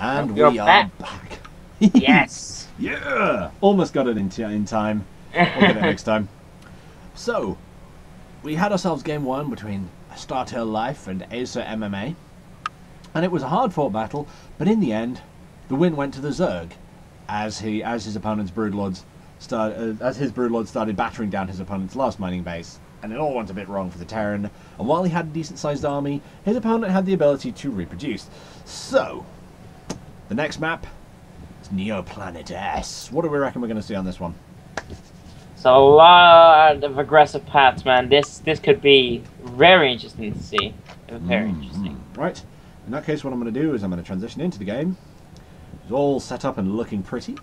And we are back. Yes. Yeah. Almost got it in time. We'll get it next time. So, we had ourselves game one between Startail Life and Acer MMA. And it was a hard-fought battle, but in the end, the win went to the Zerg, as his opponent's broodlords started battering down his opponent's last mining base, and it all went a bit wrong for the Terran. And while he had a decent-sized army, his opponent had the ability to reproduce. So, the next map is Neoplanet S. What do we reckon we're going to see on this one? So a lot of aggressive paths, man. This could be very interesting to see. Very interesting. Right. In that case, what I'm going to do is I'm going to transition into the game. It's all set up and looking pretty.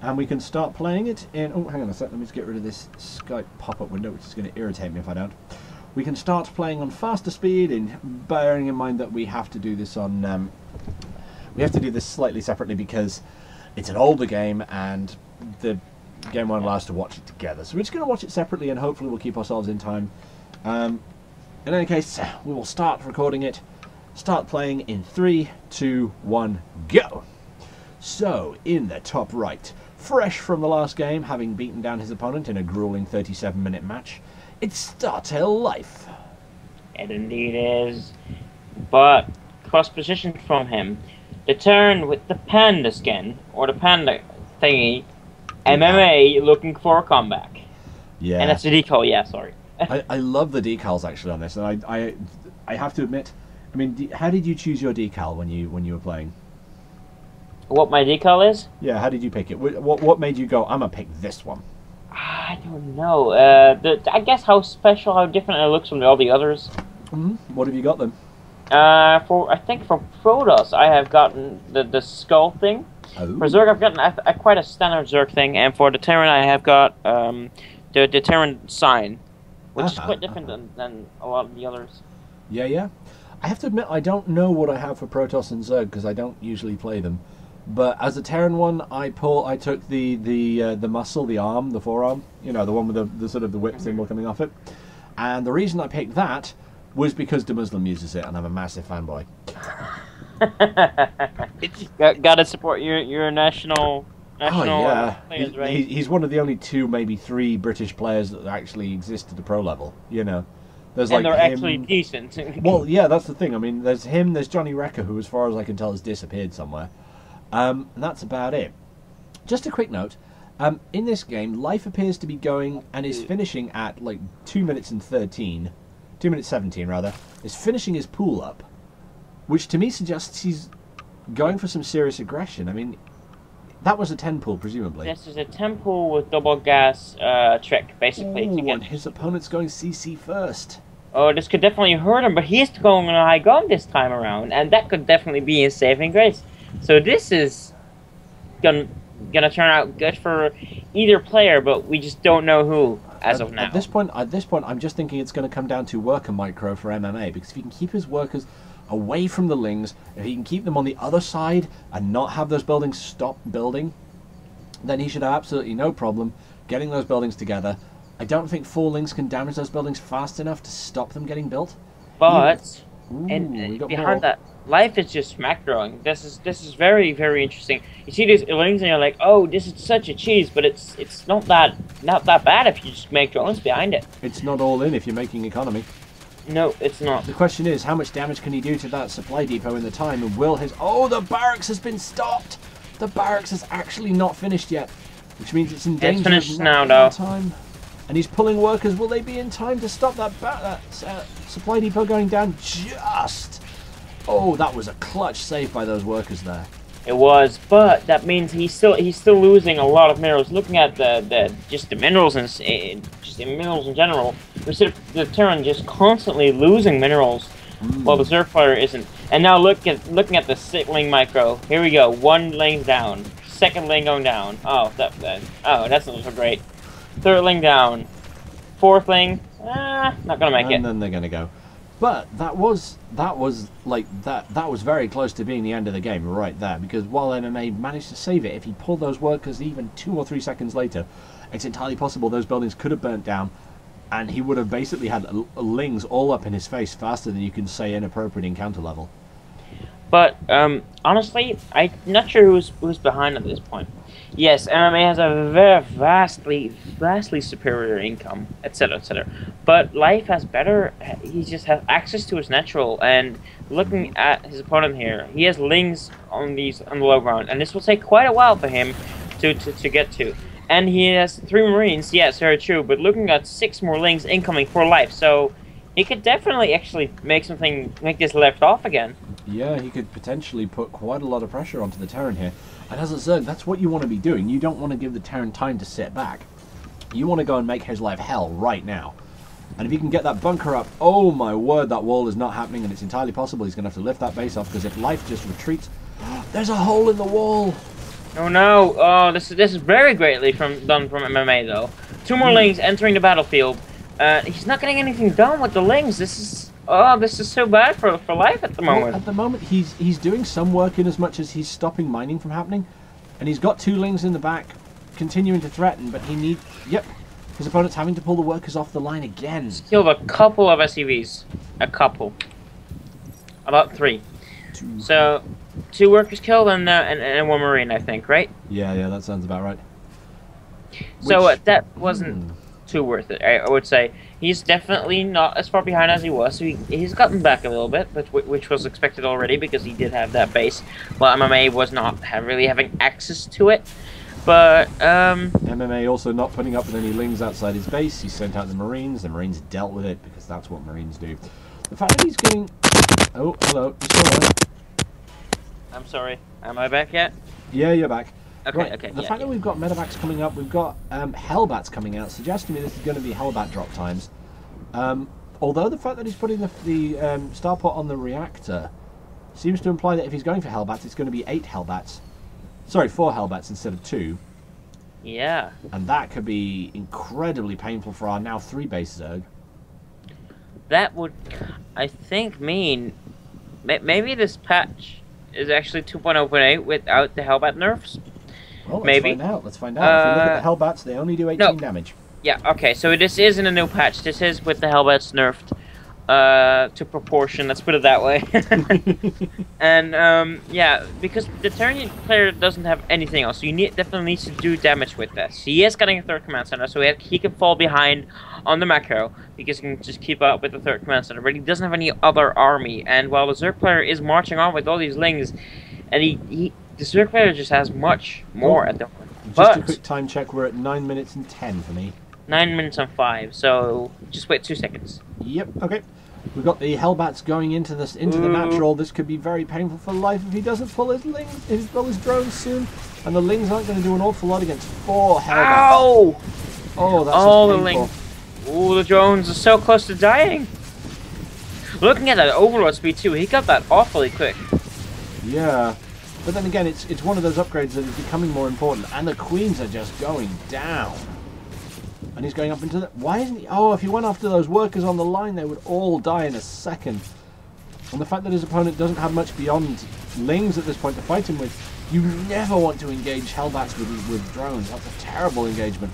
And we can start playing it in... Oh, hang on a sec. Let me just get rid of this Skype pop-up window, which is going to irritate me if I don't. We can start playing on faster speed, and bearing in mind that we have to do this on... we have to do this slightly separately because it's an older game, and the game won't allow us to watch it together. So we're just going to watch it separately, and hopefully we'll keep ourselves in time. In any case, we will start recording it. Start playing in 3, 2, 1, go! So, in the top right, fresh from the last game, having beaten down his opponent in a grueling 37-minute match, it's Startail Life. It indeed is. But, cross position from him, the turn with the panda skin, or the panda thingy, MMA looking for a comeback. Yeah. And that's the decal, yeah, sorry. I love the decals actually on this, and I have to admit, I mean, how did you choose your decal when you were playing? What my decal is? Yeah, how did you pick it? What made you go, I'm gonna pick this one? I don't know. I guess how special, how different it looks from all the others. What have you got then? I think for Protoss, I have gotten the skull thing. Oh. For Zerg, I've gotten quite a standard Zerg thing, and for the Terran, I have got the Terran sign, which is quite different than a lot of the others. Yeah. I have to admit, I don't know what I have for Protoss and Zerg because I don't usually play them. But as a Terran one, I took the muscle, the arm, the forearm, you know, the one with the sort of the whip symbol coming off it. And the reason I picked that was because the Muslim uses it, and I'm a massive fanboy. Gotta support your national players, right? He's one of the only 2, maybe 3 British players that actually exist at the pro level, you know. There's and like they're him. actually decent. Well, yeah, that's the thing. I mean, there's him, there's Johnny Wrecker, who, as far as I can tell, has disappeared somewhere. And that's about it. Just a quick note. In this game, Life appears to be going and is finishing at like 2 minutes 17, rather. Is finishing his pool up, which to me suggests he's going for some serious aggression. I mean, that was a 10 pool, presumably. This is a 10 pool with double gas trick, basically. Ooh, and his opponent's going CC first. Oh, this could definitely hurt him, but he's going on a high gun this time around, and that could definitely be his saving grace. So this is gonna turn out good for either player, but we just don't know who as of now. At this point, I'm just thinking it's going to come down to worker micro for MMA, because if he can keep his workers away from the lings, if he can keep them on the other side and not have those buildings stop building, then he should have absolutely no problem getting those buildings together. I don't think 4 lings can damage those buildings fast enough to stop them getting built. But we got behind more. that, Life is just smack throwing. This is very, very interesting. You see these lings and you're like, oh, this is such a cheese, but it's not that bad if you just make drones behind it. It's not all in if you're making economy. No, it's not. The question is, how much damage can he do to that supply depot in the time, and will his... Oh, the barracks has been stopped! The barracks is actually not finished yet, which means it's in danger. It's finished now, though. Time. And he's pulling workers. Will they be in time to stop that supply depot going down? Just... Oh, that was a clutch save by those workers there. It was, but that means he's still losing a lot of minerals. Looking at the minerals and just the minerals in general, we see the Terran just constantly losing minerals, while the Zerg player isn't. And now looking at the ling micro. Here we go. 1 lane down, 2nd lane going down. Oh, that's not so great. 3rd lane down, 4th lane. Not gonna make it. And then they're gonna go. But that was very close to being the end of the game right there, because while MMA managed to save it, if he pulled those workers even 2 or 3 seconds later, it's entirely possible those buildings could have burnt down, and he would have basically had lings all up in his face faster than you can say inappropriate encounter level. But on honestly, I'm not sure who's behind at this point. Yes, MMA has a very vastly superior income, etc., etc. But Life has better. He just has access to his natural. And looking at his opponent here, he has lings on the low ground, and this will take quite a while for him to get to. And he has 3 Marines. Yes, very true. But looking at 6 more lings incoming for Life, so he could definitely actually make this left off again. Yeah, he could potentially put quite a lot of pressure onto the Terran here. And as I said, that's what you want to be doing. You don't want to give the Terran time to sit back. You want to go and make his life hell right now. And if you can get that bunker up, oh my word, that wall is not happening, and it's entirely possible he's going to have to lift that base off, because if Life just retreats... There's a hole in the wall! Oh no! Oh, this is very greatly done from MMA though. 2 more lings entering the battlefield. He's not getting anything done with the lings. This is so bad for Life at the moment. Well, at the moment, he's doing some work in as much as he's stopping mining from happening, and he's got 2 lings in the back, continuing to threaten. But he needs. Yep, his opponent's having to pull the workers off the line again. He's killed a couple of SCVs, a couple, about 3. 2. So 2 workers killed and 1 Marine, I think, right? Yeah, that sounds about right. So that wasn't too worth it, I would say. He's definitely not as far behind as he was, so he's gotten back a little bit, but which was expected already because he did have that base, while MMA was not really having access to it. But MMA also not putting up with any lings outside his base. He sent out the Marines dealt with it, because that's what Marines do. The fact that he's getting... Oh, hello, you still there? I'm sorry, am I back yet? Yeah, you're back. Okay, right. okay. The fact that we've got medevacs coming up, we've got Hellbats coming out, suggests to me this is going to be Hellbat drop times. Although the fact that he's putting the starport on the reactor seems to imply that if he's going for Hellbats, it's going to be 8 Hellbats. Sorry, 4 Hellbats instead of 2. Yeah. And that could be incredibly painful for our now 3 base Zerg. That would, I think, mean maybe this patch is actually 2.0.8 without the Hellbat nerfs. Well, let's maybe. find out. Let's find out. If you look at the Hellbats, they only do 18 damage. Yeah, okay, so this isn't a new patch. This is with the Hellbats nerfed to proportion, let's put it that way. And, yeah, because the Terran player doesn't have anything else, so you definitely needs to do damage with this. He is getting a 3rd command center, so he can fall behind on the macro, because he can just keep up with the 3rd command center, but he doesn't have any other army. And while the Zerg player is marching on with all these lings, and the Zerg player just has much more at the moment. Just a quick time check, we're at 9 minutes and 10 for me. 9 minutes and 5, so just wait 2 seconds. Yep, okay. We've got the Hellbats going into the natural. This could be very painful for Life if he doesn't pull his drones soon. And the lings aren't going to do an awful lot against 4 Hellbats. Ow! Oh, that's the lings. Oh, the drones are so close to dying. Looking at that overload speed too, he got that awfully quick. Yeah, but then again, it's one of those upgrades that is becoming more important, and the Queens are just going down. And he's going up into the... Why isn't he... Oh, if he went after those workers on the line, they would all die in a second. And the fact that his opponent doesn't have much beyond lings at this point to fight him with, you never want to engage Hellbats with drones. That's a terrible engagement.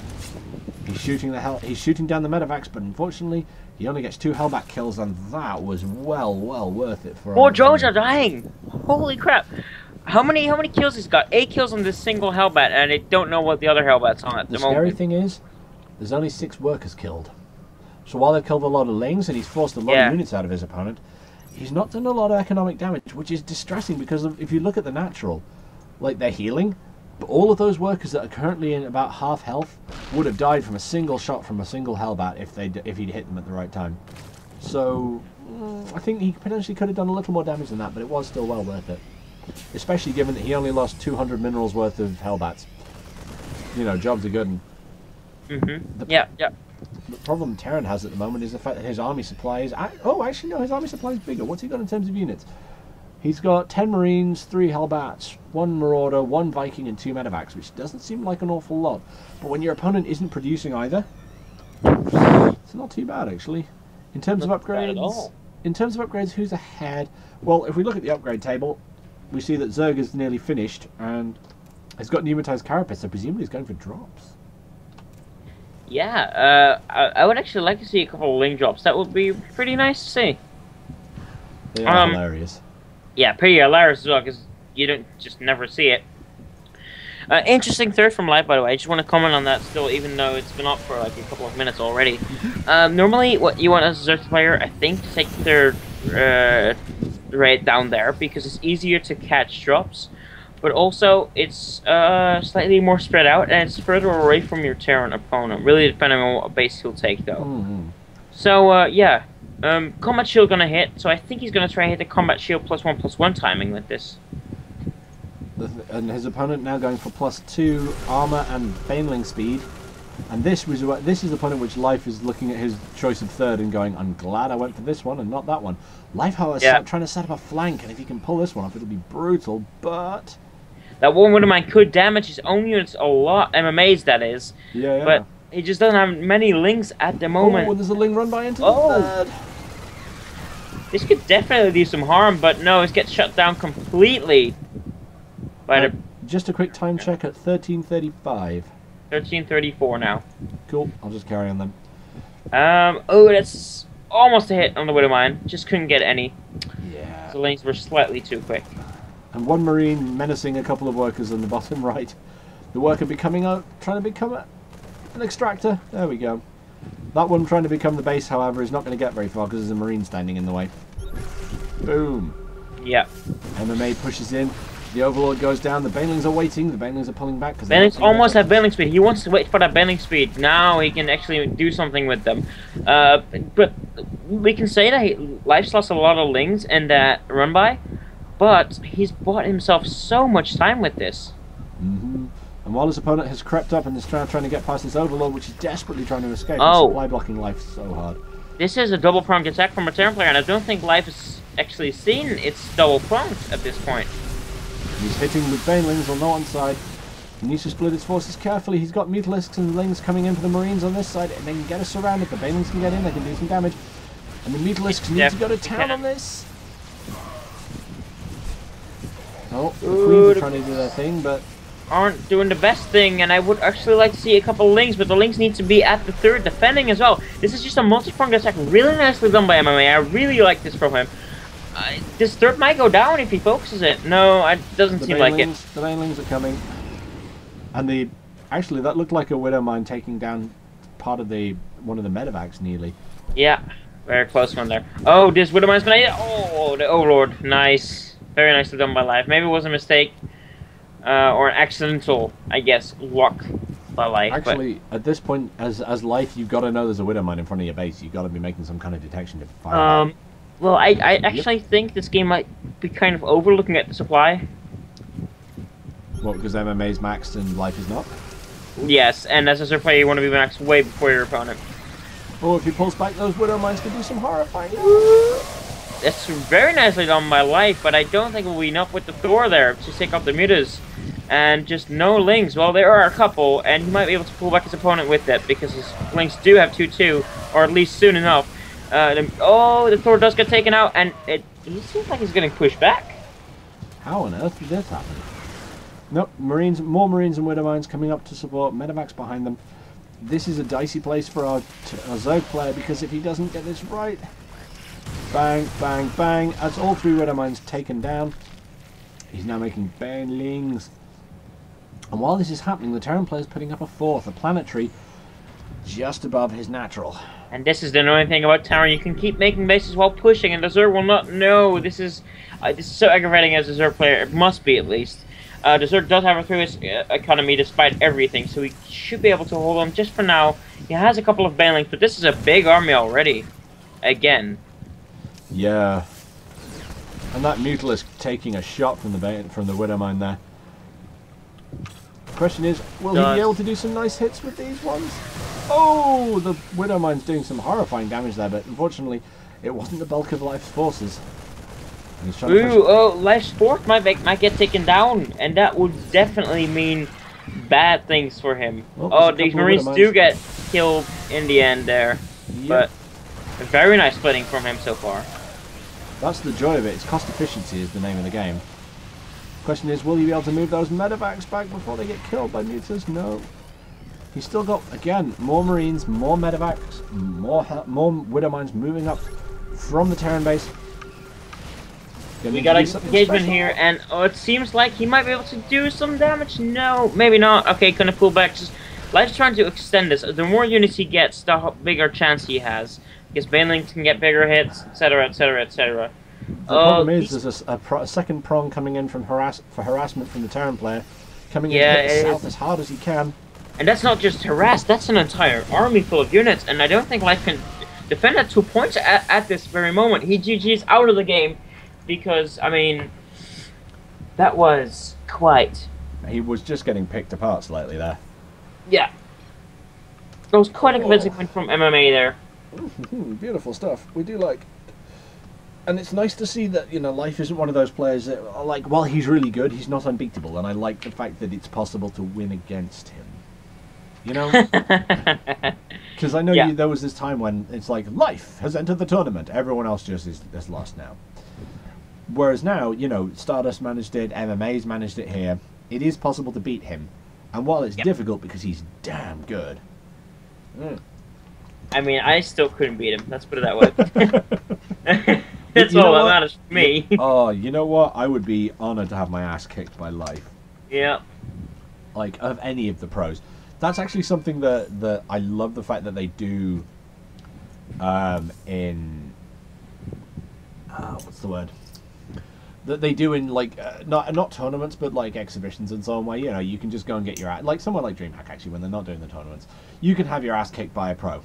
He's shooting down the medevacs, but unfortunately, he only gets 2 Hellbat kills, and that was well worth it for... More drones are dying! Holy crap! How many kills he's got? 8 kills on this single Hellbat, and I don't know what the other Hellbat's on at the moment. The scary thing is, there's only 6 workers killed. So while they've killed a lot of lings and he's forced a lot of units out of his opponent, he's not done a lot of economic damage, which is distressing, because if you look at the natural, like, they're healing, but all of those workers that are currently in about half health would have died from a single shot from a single Hellbat if he'd hit them at the right time. So I think he potentially could have done a little more damage than that, but it was still well worth it. Especially given that he only lost 200 minerals worth of Hellbats. You know, jobs are good. Yeah. The problem Terran has at the moment is the fact that his army supply is... Oh, actually, no, his army supply is bigger. What's he got in terms of units? He's got 10 Marines, 3 Hellbats, 1 Marauder, 1 Viking, and 2 Medevacs, which doesn't seem like an awful lot. But when your opponent isn't producing either, it's not too bad, actually. In terms of upgrades, who's ahead? Well, if we look at the upgrade table, we see that Zerg is nearly finished and has got pneumatized carapace, so presumably he's going for drops. Yeah, I would actually like to see a couple of ling drops. That would be pretty nice to see. They are hilarious. Yeah, pretty hilarious as well, because you don't just never see it. Interesting third from Live, by the way. I just want to comment on that still, even though it's been up for like a couple of minutes already. Normally, what you want as a Xerxes player, I think, to take third right down there, because it's easier to catch drops, but also it's slightly more spread out, and it's further away from your Terran opponent, really depending on what base he'll take, though. So, yeah. Combat Shield gonna hit, so I think he's gonna try and hit the Combat Shield +1/+1 timing with this. And his opponent now going for +2 armor and Baneling speed, and this is the point at which Life is looking at his choice of third and going, I'm glad I went for this one and not that one. Life, however, trying to set up a flank, and if he can pull this one off, it'll be brutal. But that one Widowmine could damage his own units a lot, MMAs that is. Yeah. But he just doesn't have many links at the moment. Oh, and there's a Ling run by into the third. This could definitely do some harm, but no, it gets shut down completely. Just a quick time check at 13:35. 13:34 now. Cool. I'll just carry on then. Oh, that's almost a hit on the Widowmine. Just couldn't get any. Yeah. The links were slightly too quick. And one Marine menacing a couple of workers on the bottom right. The worker trying to become an extractor. There we go. That one trying to become the base, however, is not going to get very far because there's a Marine standing in the way. Boom. Yeah. MMA pushes in. The Overlord goes down. The Banelings are waiting. The Banelings are pulling back. Banelings almost have Baneling speed. He wants to wait for that Baneling speed. Now he can actually do something with them. But we can say that Life's lost a lot of Lings in that run by, but he's bought himself so much time with this. And while his opponent has crept up and is trying to get past this Overlord, which is desperately trying to escape, supply blocking Life so hard. This is a double-pronged attack from a Terran player, and I don't think Life has actually seen its double-pronged at this point. He's hitting with Banelings on one side. He needs to split his forces carefully. He's got Mutalisks and Lings coming in for the Marines on this side, and they can get us surrounded. The Banelings can get in, they can do some damage. And the Mutalisks need to go to town on this. Oh, the Queens are trying to do their thing, but aren't doing the best thing, and I would actually like to see a couple of Lings, but the Lings need to be at the third defending as well. This is just a multi-pronged attack, really nicely done by MMA. I really like this from him. This third might go down if he focuses it. No, it doesn't seem like it. The Banelings are coming. And actually, that looked like a Widowmine taking down part of one of the medevacs nearly. Yeah, very close one there. Oh, this Widowmine's gonna hit. Oh, the Overlord. Nice. Very nicely done by Life. Maybe it was a mistake. Or an accidental, I guess, luck by Life. Actually, at this point, as Life, you've got to know there's a Widowmine in front of your base. You've got to be making some kind of detection to fire. Well, I actually think this game might be kind of overlooking at the supply. What, because MMA's maxed and Life is not? Yes, and as a Xerxes player, you want to be maxed way before your opponent. Oh, if he pulls back, those Widowmines can do some horrifying. That's very nicely done by Life, but I don't think it will be enough with the Thor there to take out the Mutas. And just no Lings. Well, there are a couple, and he might be able to pull back his opponent with it, because his Lings do have 2-2, or at least soon enough. The Thor does get taken out, and he seems like he's getting pushed back. How on earth did this happen? Nope, more Marines and Widowmines coming up to support, medevacs behind them. This is a dicey place for our Zerg player, because if he doesn't get this right, bang, bang, bang, that's all 3 Widowmines taken down. He's now making Banelings. And while this is happening, the Terran player is putting up a 4th, a planetary, just above his natural. And this is the annoying thing about Terran. You can keep making bases while pushing, and the Zerg will not know. This is so aggravating as a Zerg player. It must be, at least. The Zerg does have a 3 economy despite everything, so he should be able to hold on just for now. He has a couple of Banelings, but this is a big army already. Again. Yeah. And that Mutalisk taking a shot from the Widowmine there. The question is, will he be able to do some nice hits with these ones? Oh, the Widowmine's doing some horrifying damage there, but unfortunately, it wasn't the bulk of Life's forces. And he's trying to push. Oh, Life's force might get taken down, and that would definitely mean bad things for him. Oh, these Marines do get killed in the end there, but a very nice splitting from him so far. That's the joy of it. It's cost efficiency is the name of the game. Question is, will he be able to move those medevacs back before they get killed by mutas? No. He's still got, again, more Marines, more medevacs, more Widowmines moving up from the Terran base. Gonna We need got to an do something engagement special. here, and oh, it seems like he might be able to do some damage. No, maybe not. Okay, gonna pull back. Just Life's trying to extend this. The more units he gets, the bigger chance he has. Because Baneling can get bigger hits, etc., etc., etc. The problem is there's a second prong coming in from harassment from the Terran player, coming in to hit the south as hard as he can. And that's not just harass, that's an entire army full of units, and I don't think Life can defend at 2 points at this very moment. He GG's out of the game, because, I mean, that was quite... He was just getting picked apart slightly there. Yeah. That was quite a convincing win from MMA there. Beautiful stuff. We do like... And it's nice to see that, you know, Life isn't one of those players that, like, while he's really good, he's not unbeatable, and I like the fact that it's possible to win against him. You know? Because I know there was this time when it's like, Life has entered the tournament, everyone else just is lost now. Whereas now, you know, Stardust managed it, MMA's managed it here, it is possible to beat him. And while it's difficult because he's damn good... I mean, I still couldn't beat him, let's put it that way. That's all that matters for me. Oh, you know what? I would be honoured to have my ass kicked by Life. Yeah. Like, of any of the pros. That's actually something that I love the fact that they do in... what's the word? That they do in, like, not tournaments, but, like, exhibitions and so on, where, you know, you can just go and get your ass... Like, somewhere like DreamHack, actually, when they're not doing the tournaments. You can have your ass kicked by a pro.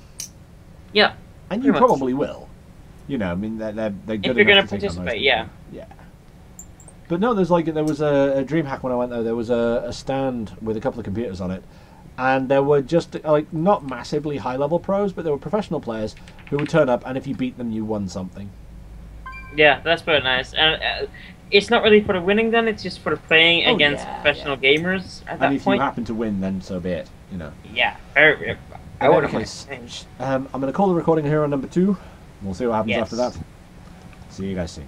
Yeah. And you probably will. You know, I mean, they're good enough if you're going to take on most participate, people. Yeah. But no, there was a DreamHack when I went there was a stand with a couple of computers on it, and there were just, like, not massively high-level pros, but there were professional players who would turn up, and if you beat them, you won something. Yeah, that's very nice. And it's not really for the winning then, it's just for the playing against professional gamers at that point. And if you happen to win, then so be it, you know. Yeah, I would have I'm going to call the recording here on number 2. We'll see what happens after that. See you guys soon.